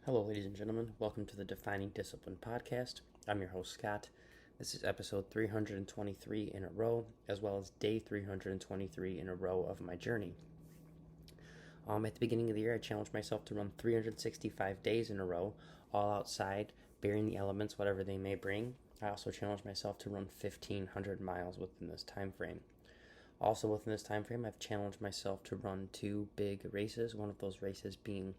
Hello, ladies and gentlemen. Welcome to the Defining Discipline podcast. I'm your host, Scott. This is episode 323 in a row, as well as day 323 in a row of my journey. At the beginning of the year, I challenged myself to run 365 days in a row, all outside, bearing the elements, whatever they may bring. I also challenged myself to run 1,500 miles within this time frame. Also within this time frame, I've challenged myself to run two big races, one of those races being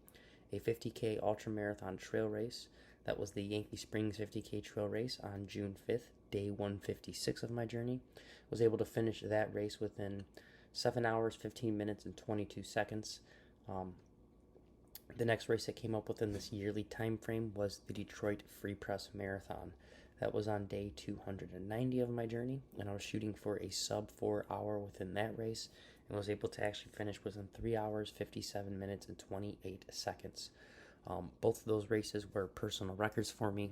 a 50K ultramarathon trail race. That was the Yankee Springs 50K trail race on June 5th, day 156 of my journey. Was able to finish that race within 7 hours, 15 minutes, and 22 seconds. The next race that came up within this yearly time frame was the Detroit Free Press Marathon. That was on day 290 of my journey, and I was shooting for a sub 4 hour within that race, and was able to actually finish within 3 hours, 57 minutes, and 28 seconds. Both of those races were personal records for me,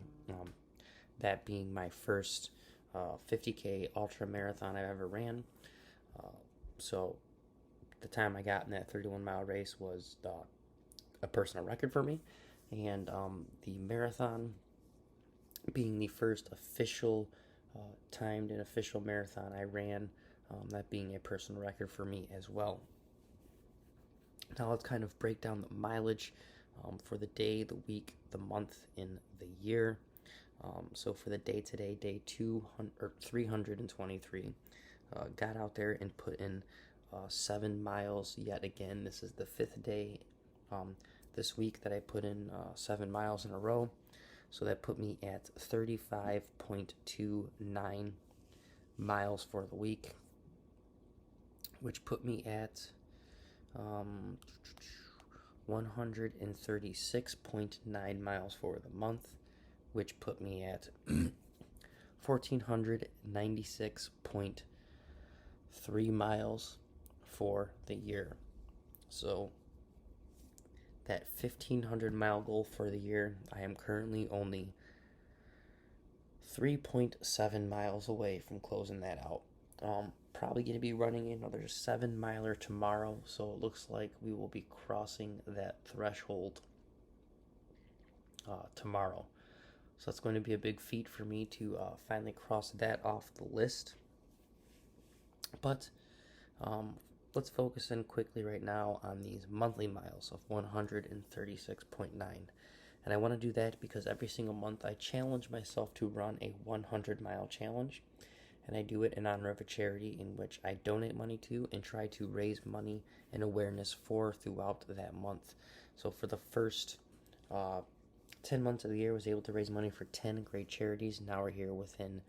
that being my first 50K ultra marathon I've ever ran. So the time I got in that 31-mile race was a personal record for me, and the marathon being the first official timed and official marathon I ran, that being a personal record for me as well. Now let's kind of break down the mileage for the day, the week, the month, and the year. So for the day today, day 323, got out there and put in 7 miles yet again. This is the 5th day this week that I put in 7 miles in a row. So that put me at 35.29 miles for the week, which put me at 136.9 miles for the month, which put me at 1,496.3 miles for the year. So that 1,500 mile goal for the year, I am currently only 3.7 miles away from closing that out. Probably going to be running another 7-miler tomorrow, so it looks like we will be crossing that threshold tomorrow. So that's going to be a big feat for me to finally cross that off the list. But let's focus in quickly right now on these monthly miles of 136.9. And I want to do that because every single month I challenge myself to run a 100-mile challenge. And I do it in honor of a charity in which I donate money to and try to raise money and awareness for throughout that month. So for the first 10 months of the year, I was able to raise money for 10 great charities. Now we're here within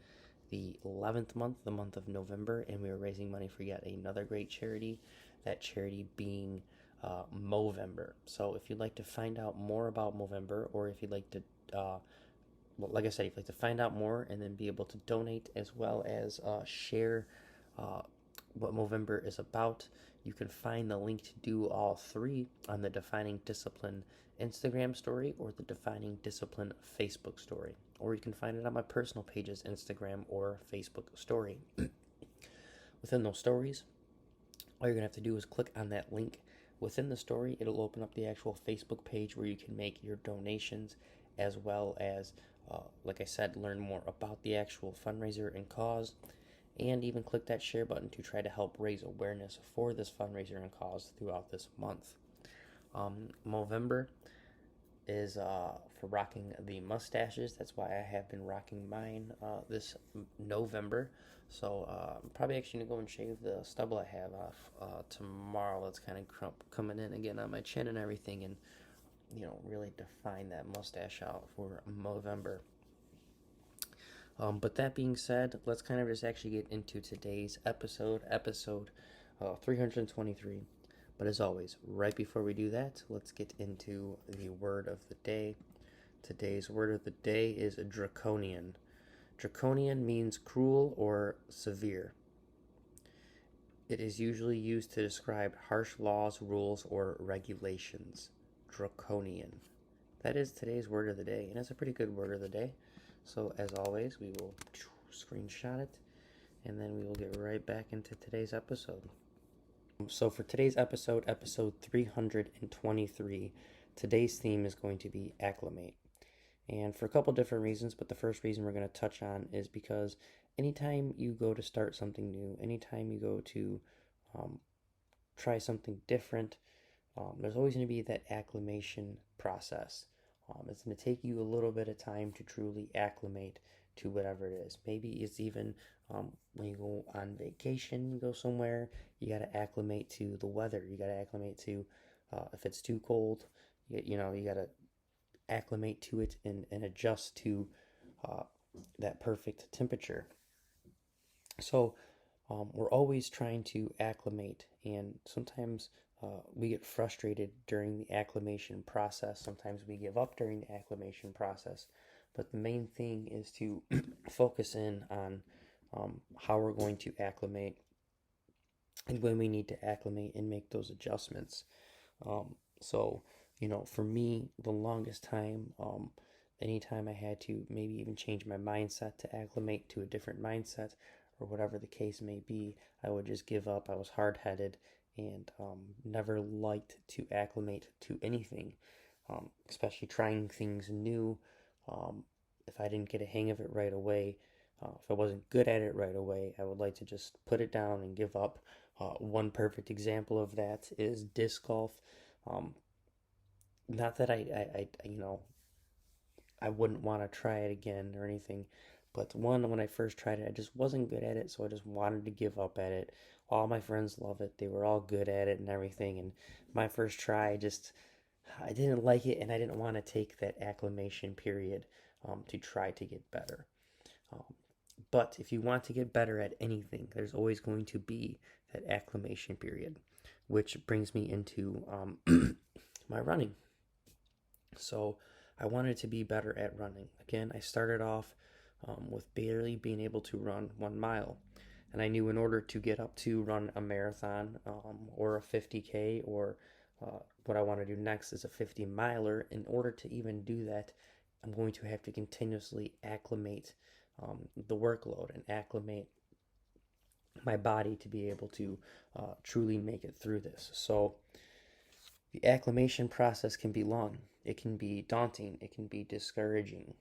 the 11th month, the month of November, and we are raising money for yet another great charity, that charity being Movember. So if you'd like to find out more about Movember, or if you'd like to like I said, if you'd like to find out more and then be able to donate as well as share what Movember is about, you can find the link to do all three on the Defining Discipline Instagram story or the Defining Discipline Facebook story. Or you can find it on my personal pages, Instagram or Facebook story. Within those stories, all you're going to have to do is click on that link within the story. It'll open up the actual Facebook page where you can make your donations, as well as like I said, learn more about the actual fundraiser and cause, and even click that share button to try to help raise awareness for this fundraiser and cause throughout this month. Movember is for rocking the mustaches. That's why I have been rocking mine this November. So I'm probably actually going to go and shave the stubble I have off tomorrow. That's kind of coming in again on my chin and everything, and really define that mustache out for Movember. But that being said, let's kind of just actually get into today's episode 323. But as always, right before we do that, let's get into the word of the day. Today's word of the day is draconian. Draconian means cruel or severe. It is usually used to describe harsh laws, rules, or regulations. Draconian. That is today's word of the day, and it's a pretty good word of the day. So as always, we will screenshot it, and then we will get right back into today's episode. So for today's episode 323, Today's theme is going to be acclimate. And for a couple different reasons, but the first reason we're going to touch on is because anytime you go to start something new, anytime you go to um, try something different, there's always going to be that acclimation process. It's going to take you a little bit of time to truly acclimate to whatever it is. Maybe it's even when you go on vacation, you go somewhere, you got to acclimate to the weather. You got to acclimate to if it's too cold, you got to acclimate to it and adjust to uh, that perfect temperature. So we're always trying to acclimate, and sometimes we get frustrated during the acclimation process. Sometimes we give up during the acclimation process. But the main thing is to focus in on how we're going to acclimate and when we need to acclimate and make those adjustments. So, for me, the longest time, anytime I had to maybe even change my mindset to acclimate to a different mindset or whatever the case may be, I would just give up. I was hard headed and never liked to acclimate to anything, especially trying things new. If I didn't get a hang of it right away, if I wasn't good at it right away, I would like to just put it down and give up. One perfect example of that is disc golf. Um, Not that I wouldn't want to try it again or anything, but when I first tried it, I just wasn't good at it, so I just wanted to give up at it. All my friends love it; they were all good at it and everything. And my first try, I didn't like it, and I didn't want to take that acclimation period to try to get better. Um, but if you want to get better at anything, there's always going to be that acclimation period, which brings me into my running. So I wanted to be better at running. Again, I started off with barely being able to run 1 mile. And I knew in order to get up to run a marathon or a 50K or what I want to do next is a 50 miler, in order to even do that, I'm going to have to continuously acclimate the workload and acclimate my body to be able to truly make it through this. So the acclimation process can be long, it can be daunting, it can be discouraging,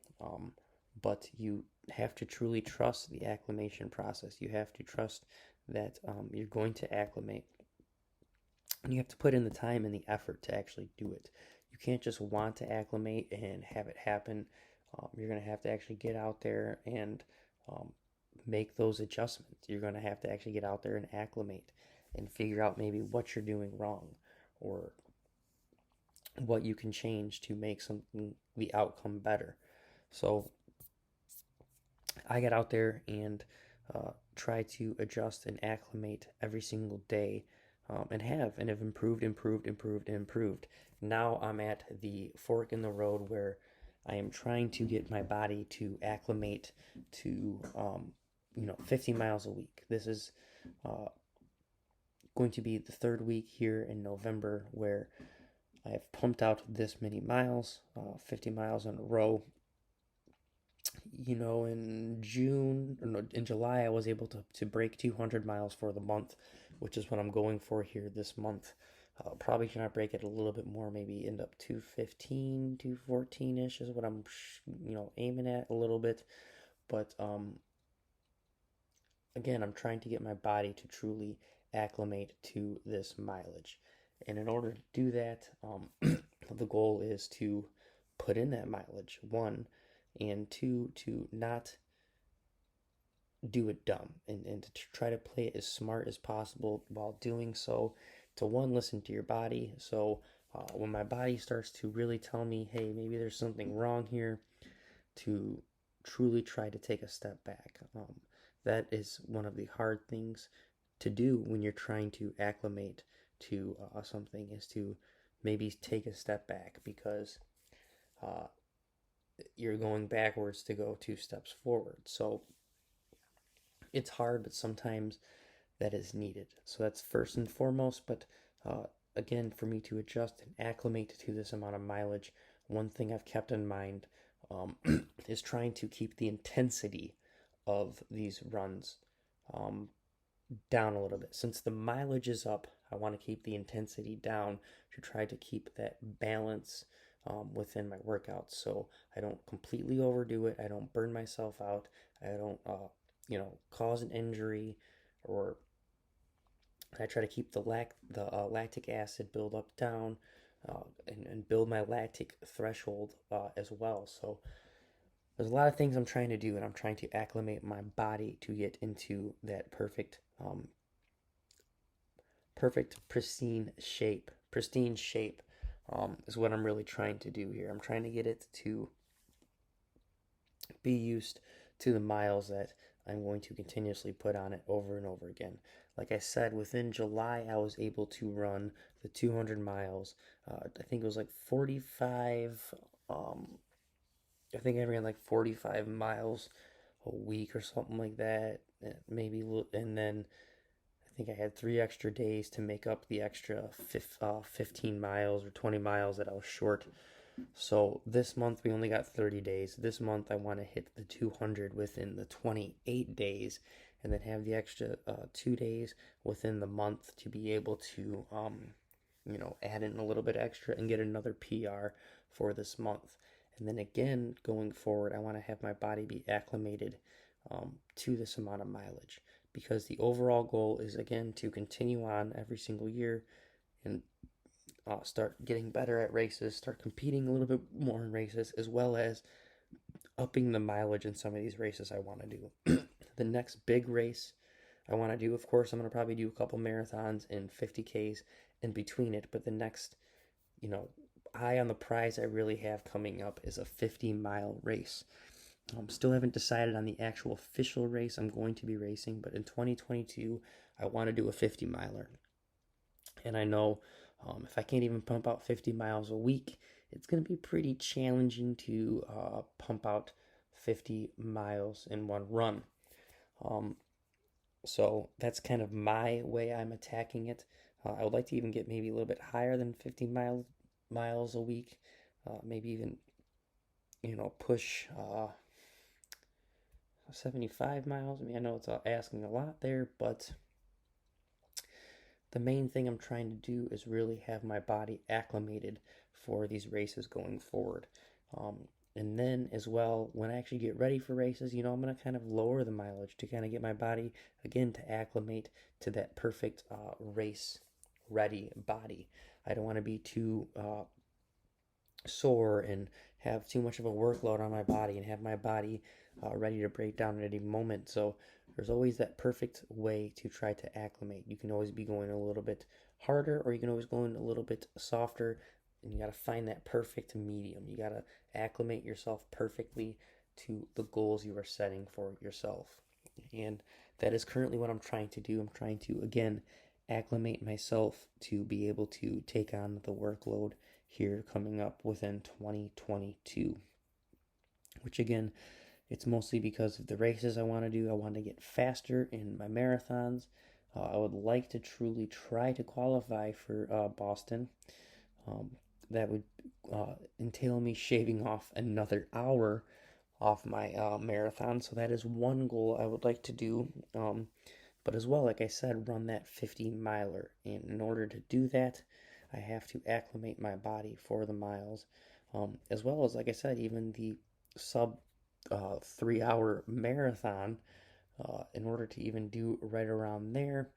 but you have to truly trust the acclimation process. You have to trust that you're going to acclimate. And you have to put in the time and the effort to actually do it. You can't just want to acclimate and have it happen. You're going to have to actually get out there and um, make those adjustments. You're going to have to actually get out there and acclimate and figure out maybe what you're doing wrong or what you can change to make something the outcome better. So I get out there and try to adjust and acclimate every single day, and have improved. Now I'm at the fork in the road where I am trying to get my body to acclimate to 50 miles a week. This is going to be the third week here in November where I have pumped out this many miles, 50 miles in a row. In June, or no, in July, I was able to break 200 miles for the month, which is what I'm going for here this month. Probably gonna break it a little bit more, maybe end up 215, 214-ish is what I'm, aiming at a little bit. But again, I'm trying to get my body to truly acclimate to this mileage. And in order to do that, the goal is to put in that mileage, one, and two, to not do it dumb and to try to play it as smart as possible while doing so. To one, listen to your body. So when my body starts to really tell me, hey, maybe there's something wrong here, to truly try to take a step back. That is one of the hard things to do when you're trying to acclimate to something, is to maybe take a step back, because uh, you're going backwards to go 2 steps forward. So it's hard, but sometimes that is needed. So that's first and foremost. But uh, again, for me to adjust and acclimate to this amount of mileage, one thing I've kept in mind is trying to keep the intensity of these runs um, down a little bit. Since the mileage is up, I want to keep the intensity down to try to keep that balance within my workouts, so I don't completely overdo it. I don't burn myself out. I don't, cause an injury, or I try to keep the lactic acid build up down, and build my lactic threshold as well. So there's a lot of things I'm trying to do, and I'm trying to acclimate my body to get into that perfect pristine shape, is what I'm really trying to do here. I'm trying to get it to be used to the miles that I'm going to continuously put on it over and over again. Like I said, within July, I was able to run the 200 miles. I think it was like 45. I think I ran like 45 miles a week or something like that. Maybe, and then I think I had 3 extra days to make up the extra 15 miles or 20 miles that I was short. So this month we only got 30 days. This month I want to hit the 200 within the 28 days, and then have the extra 2 days within the month to be able to, add in a little bit extra and get another PR for this month. And then again, going forward, I want to have my body be acclimated to this amount of mileage, because the overall goal is, again, to continue on every single year and start getting better at races, start competing a little bit more in races, as well as upping the mileage in some of these races I want to do. The next big race I want to do, of course, I'm going to probably do a couple marathons and 50Ks in between it, but the next, eye on the prize I really have coming up is a 50-mile race. Still haven't decided on the actual official race I'm going to be racing, but in 2022, I want to do a 50 miler. And I know if I can't even pump out 50 miles a week, it's going to be pretty challenging to pump out 50 miles in one run. So that's kind of my way I'm attacking it. I would like to even get maybe a little bit higher than 50 miles a week, maybe even, push 75 miles. I mean, I know it's asking a lot there, but the main thing I'm trying to do is really have my body acclimated for these races going forward. And then as well, when I actually get ready for races, I'm going to kind of lower the mileage to kind of get my body, again, to acclimate to that perfect race ready body. I don't want to be too sore and have too much of a workload on my body and have my body ready to break down at any moment. So there's always that perfect way to try to acclimate. You can always be going a little bit harder, or you can always go in a little bit softer, and you got to find that perfect medium. You got to acclimate yourself perfectly to the goals you are setting for yourself. And that is currently what I'm trying to do. I'm trying to, again, acclimate myself to be able to take on the workload here coming up within 2022, which, again, it's mostly because of the races I want to do. I want to get faster in my marathons. I would like to truly try to qualify for Boston. That would entail me shaving off another hour off my marathon. So that is one goal I would like to do. But as well, like I said, run that 50 miler. And in order to do that, I have to acclimate my body for the miles. As well as, like I said, even the sub 3 hour marathon, in order to even do right around there,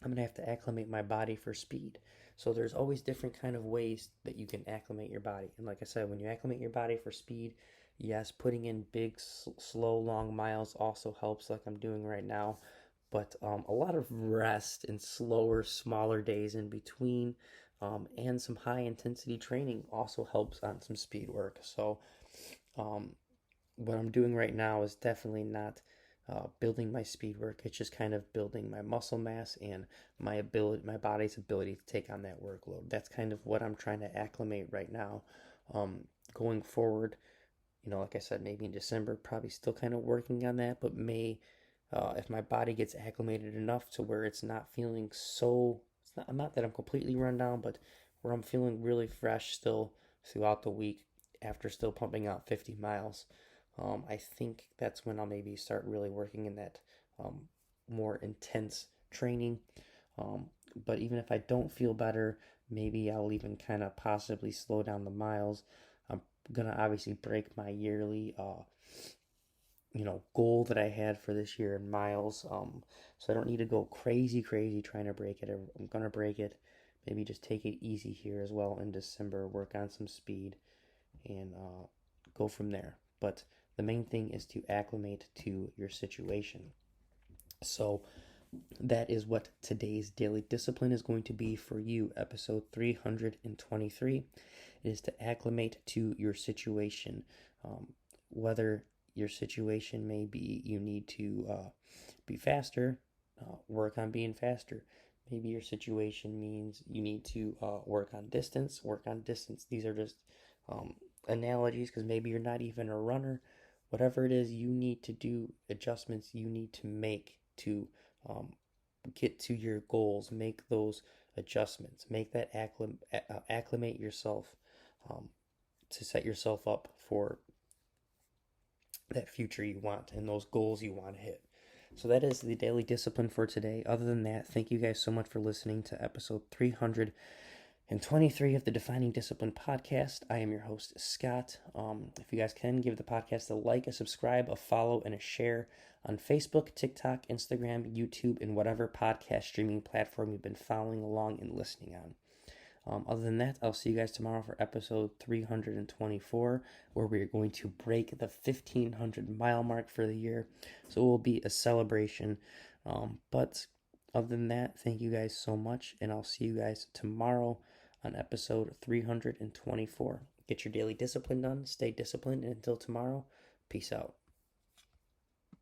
I'm gonna have to acclimate my body for speed. So there's always different kind of ways that you can acclimate your body. And like I said, when you acclimate your body for speed, yes, putting in big, slow, long miles also helps, like I'm doing right now. But a lot of rest and slower, smaller days in between, and some high intensity training also helps on some speed work. So what I'm doing right now is definitely not building my speed work. It's just kind of building my muscle mass and my body's ability to take on that workload. That's kind of what I'm trying to acclimate right now. Going forward, like I said, maybe in December, probably still kind of working on that, but if my body gets acclimated enough to where it's not feeling so, not that I'm completely run down, but where I'm feeling really fresh still throughout the week after still pumping out 50 miles. I think that's when I'll maybe start really working in that more intense training. But even if I don't feel better, maybe I'll even kind of possibly slow down the miles. I'm gonna obviously break my yearly goal that I had for this year in miles. So I don't need to go crazy trying to break it. I'm gonna break it. Maybe just take it easy here as well in December. Work on some speed and go from there. But the main thing is to acclimate to your situation. So that is what today's daily discipline is going to be for you. Episode 323 is to acclimate to your situation. Whether your situation may be you need to be faster, work on being faster. Maybe your situation means you need to work on distance, work on distance. These are just um, analogies because maybe you're not even a runner. Whatever it is, you need to do adjustments you need to make to um, get to your goals, make those adjustments, make that acclimate yourself um, to set yourself up for that future you want and those goals you want to hit. So that is the daily discipline for today. Other than that, thank you guys so much for listening to episode 323 of the Defining Discipline podcast. I am your host, Scott. If you guys can, give the podcast a like, a subscribe, a follow, and a share on Facebook, TikTok, Instagram, YouTube, and whatever podcast streaming platform you've been following along and listening on. Other than that, I'll see you guys tomorrow for episode 324, where we are going to break the 1,500 mile mark for the year. So it will be a celebration. But other than that, thank you guys so much, and I'll see you guys tomorrow on episode 324. Get your daily discipline done, stay disciplined, and until tomorrow, peace out.